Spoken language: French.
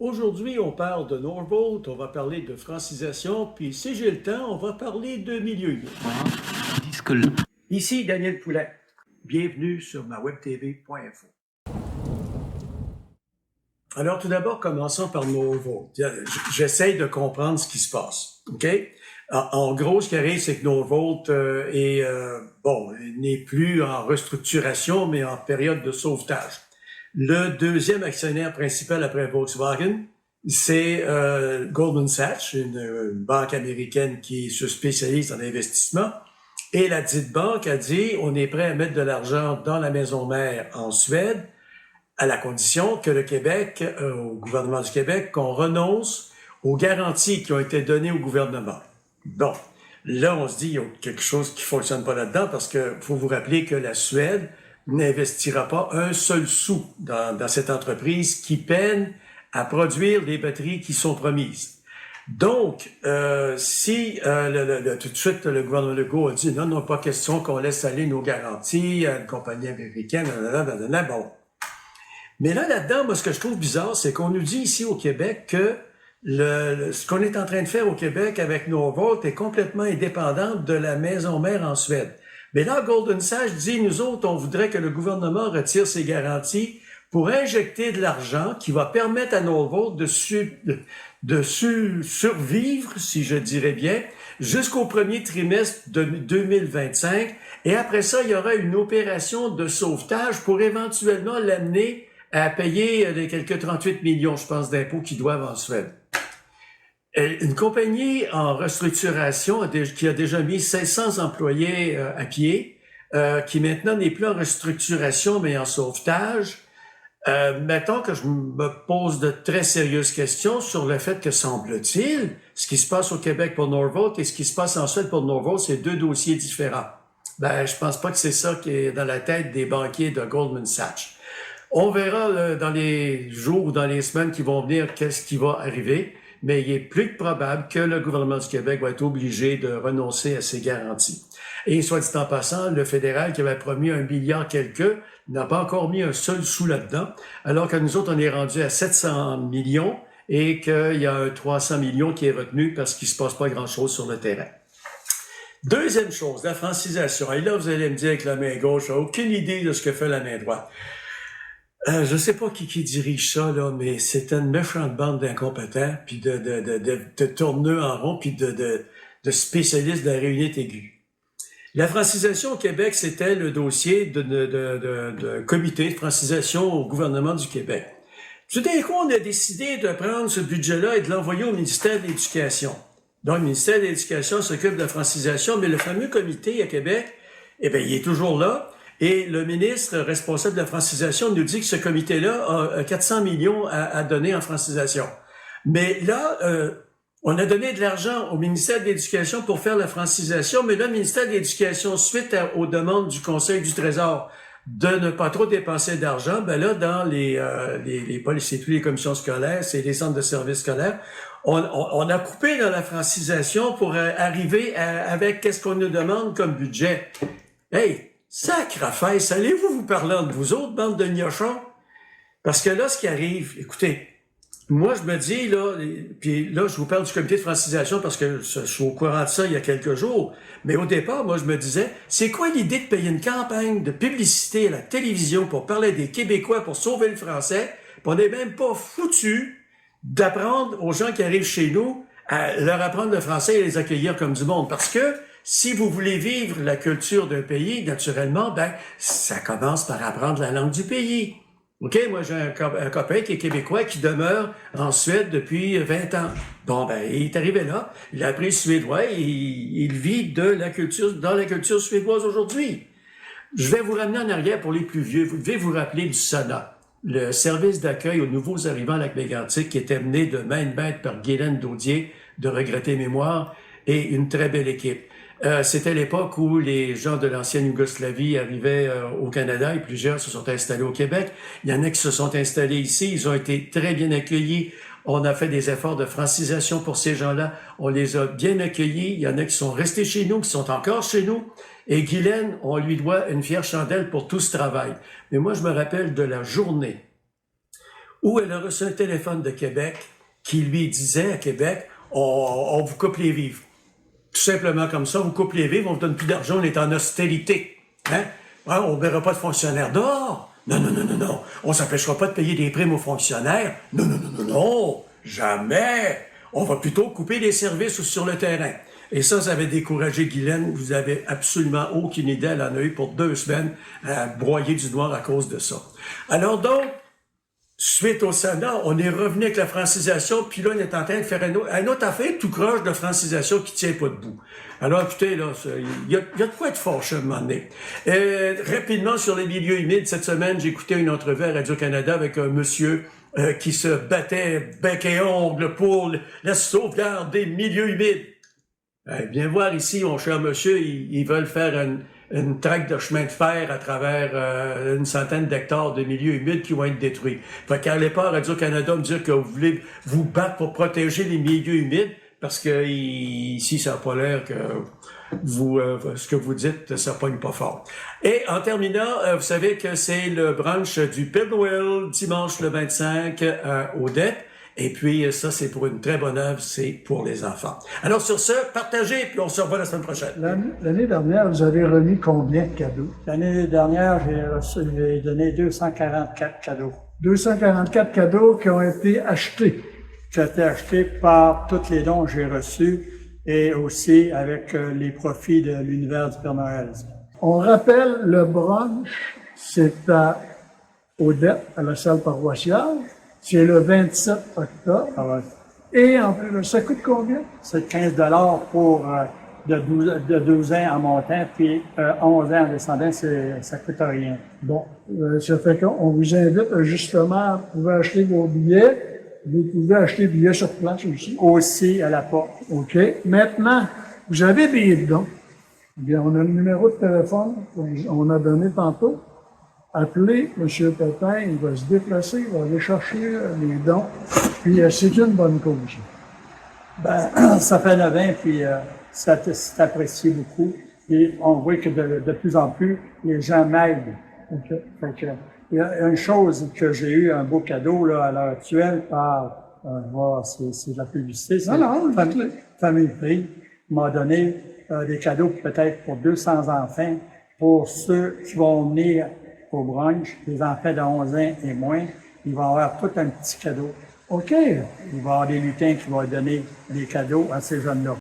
Aujourd'hui, on parle de Norvolt, on va parler de francisation, puis si j'ai le temps, on va parler de milieu libre. Ici Daniel Poulet. Bienvenue sur ma webtv.info. Alors, tout d'abord, commençons par Norvolt. J'essaie de comprendre ce qui se passe, OK? En gros, ce qui arrive, c'est que Norvolt n'est plus en restructuration, mais en période de sauvetage. Le deuxième actionnaire principal après Volkswagen, c'est Goldman Sachs, une banque américaine qui se spécialise en investissement. Et la dite banque a dit, on est prêt à mettre de l'argent dans la maison mère en Suède, à la condition que le Québec, au gouvernement du Québec, qu'on renonce aux garanties qui ont été données au gouvernement. Bon, là, on se dit, il y a quelque chose qui fonctionne pas là-dedans parce que faut vous rappeler que la Suède n'investira pas un seul sou dans cette entreprise qui peine à produire les batteries qui sont promises. Donc, si tout de suite le gouvernement Legault a dit non, pas question qu'on laisse aller nos garanties à une compagnie américaine, bon. Mais là-dedans, moi, ce que je trouve bizarre, c'est qu'on nous dit ici au Québec que ce qu'on est en train de faire au Québec avec Norvolt est complètement indépendant de la maison mère en Suède. Mais là, Goldman Sachs dit, nous autres, on voudrait que le gouvernement retire ses garanties pour injecter de l'argent qui va permettre à Norvolt de survivre, si je dirais bien, jusqu'au premier trimestre de 2025. Et après ça, il y aura une opération de sauvetage pour éventuellement l'amener à payer les quelques 38 millions, je pense, d'impôts qu'ils doivent en Suède. Une compagnie en restructuration qui a déjà mis 500 employés à pied, qui maintenant n'est plus en restructuration mais en sauvetage. Mettons que je me pose de très sérieuses questions sur le fait que, semble-t-il, ce qui se passe au Québec pour Norvolt et ce qui se passe en Suède pour Norvolt, c'est deux dossiers différents. Je pense pas que c'est ça qui est dans la tête des banquiers de Goldman Sachs. On verra dans les jours ou dans les semaines qui vont venir qu'est-ce qui va arriver, mais il est plus que probable que le gouvernement du Québec va être obligé de renoncer à ses garanties. Et soit dit en passant, le fédéral qui avait promis 1 milliard quelque n'a pas encore mis un seul sou là-dedans, alors que nous autres, on est rendu à 700 millions et qu'il y a un 300 millions qui est retenu parce qu'il se passe pas grand-chose sur le terrain. Deuxième chose, la francisation. Et là, vous allez me dire avec la main gauche, j'ai aucune idée de ce que fait la main droite. Je sais pas qui dirige ça, là, mais c'est une méchante bande d'incompétents, puis de tourneux en rond, puis de spécialistes de la réunite aiguë. La francisation au Québec, c'était le dossier de comité de francisation au gouvernement du Québec. Tout d'un coup, on a décidé de prendre ce budget-là et de l'envoyer au ministère de l'Éducation. Donc, le ministère de l'Éducation s'occupe de la francisation, mais le fameux comité à Québec, il est toujours là. Et le ministre responsable de la francisation nous dit que ce comité-là a 400 millions à donner en francisation. Mais là, on a donné de l'argent au ministère de l'Éducation pour faire la francisation, mais là, le ministère de l'Éducation, suite aux demandes du Conseil du Trésor de ne pas trop dépenser d'argent, dans c'est tous les commissions scolaires, c'est les centres de services scolaires, on a coupé dans la francisation pour arriver avec qu'est-ce qu'on nous demande comme budget. Hey! Sacre-fesse, allez-vous vous parler entre vous autres, bande de gnochons? Parce que là, ce qui arrive, écoutez, moi, je me dis, là, puis là, je vous parle du comité de francisation parce que je suis au courant de ça il y a quelques jours, mais au départ, moi, je me disais, c'est quoi l'idée de payer une campagne de publicité à la télévision pour parler des Québécois pour sauver le français, puis on n'est même pas foutu d'apprendre aux gens qui arrivent chez nous à leur apprendre le français et les accueillir comme du monde, parce que si vous voulez vivre la culture d'un pays, naturellement, ça commence par apprendre la langue du pays. OK? Moi, j'ai un copain qui est québécois qui demeure en Suède depuis 20 ans. Bon, il est arrivé là, il a appris le suédois et il vit dans la culture suédoise aujourd'hui. Je vais vous ramener en arrière pour les plus vieux. Vous devez vous rappeler du SONA, le service d'accueil aux nouveaux arrivants à Lac-Mégantic qui était mené de main de maître par Guylaine Daudier, de regretter mémoire, et une très belle équipe. C'était l'époque où les gens de l'ancienne Yougoslavie arrivaient au Canada et plusieurs se sont installés au Québec. Il y en a qui se sont installés ici. Ils ont été très bien accueillis. On a fait des efforts de francisation pour ces gens-là. On les a bien accueillis. Il y en a qui sont restés chez nous, qui sont encore chez nous. Et Guylaine, on lui doit une fière chandelle pour tout ce travail. Mais moi, je me rappelle de la journée où elle a reçu un téléphone de Québec qui lui disait à Québec, on vous coupe les vivres. Tout simplement comme ça, on vous coupe les vivres, on vous donne plus d'argent, on est en austérité. Hein? On ne verra pas de fonctionnaires dehors. Non, non, non, non, non. On ne s'empêchera pas de payer des primes aux fonctionnaires. Non, non, non, non, non. Jamais. On va plutôt couper les services sur le terrain. Et ça avait découragé Guylaine. Vous avez absolument aucune idée. Elle en a eu pour 2 semaines à broyer du noir à cause de ça. Alors donc, suite au Sénat, on est revenu avec la francisation, puis là, on est en train de faire une autre affaire tout croche de francisation qui tient pas debout. Alors, écoutez, là, il y a de quoi être fâché à un moment donné. Rapidement, sur les milieux humides, cette semaine, j'ai écouté une entrevue à Radio-Canada avec un monsieur qui se battait bec et ongle pour la sauvegarde des milieux humides. Viens voir ici, mon cher monsieur, ils veulent faire une traque de chemin de fer à travers une centaine d'hectares de milieux humides qui vont être détruits. Fait qu'allez pas à Radio-Canada me dire que vous voulez vous battre pour protéger les milieux humides, parce que ici, ça n'a pas l'air que vous, ce que vous dites, ça pogne pas fort. Et en terminant, vous savez que c'est le brunch du Père Noël, dimanche le 25 à Odette. Et puis, ça, c'est pour une très bonne œuvre, c'est pour les enfants. Alors, sur ce, partagez, puis on se revoit la semaine prochaine. L'année dernière, vous avez remis combien de cadeaux? L'année dernière, j'ai donné 244 cadeaux. 244 cadeaux qui ont été achetés. Qui ont été achetés par tous les dons que j'ai reçus et aussi avec les profits de l'univers du Père Noël. On rappelle, le brunch, c'est à Odette, à la salle paroissiale. C'est le 27 octobre. Ah ouais. Et en plus, ça coûte combien? C'est 15 $ pour de 12 ans en montant, puis 11 ans en descendant, ça coûte rien. Bon, ça fait qu'on vous invite justement, vous pouvez acheter vos billets. Vous pouvez acheter des billets sur place aussi. Aussi à la porte. OK. Maintenant, vous avez des dons. Bien, on a le numéro de téléphone qu'on a donné tantôt. Appelez M. Pétain, il va se déplacer, il va aller chercher les dons. Puis, c'est une bonne cause. Ben, ça fait 9 ans, puis c'est apprécié beaucoup. Et on voit que de plus en plus, les gens m'aident. OK. Fait que, il y a une chose que j'ai eu un beau cadeau là, à l'heure actuelle par, c'est de la publicité, c'est Famille Prix m'a donné des cadeaux peut-être pour 200 enfants, pour ceux qui vont venir au brunch, les enfants de 11 ans et moins, ils vont avoir tout un petit cadeau. OK. Il va y avoir des lutins qui vont donner des cadeaux à ces jeunes-là.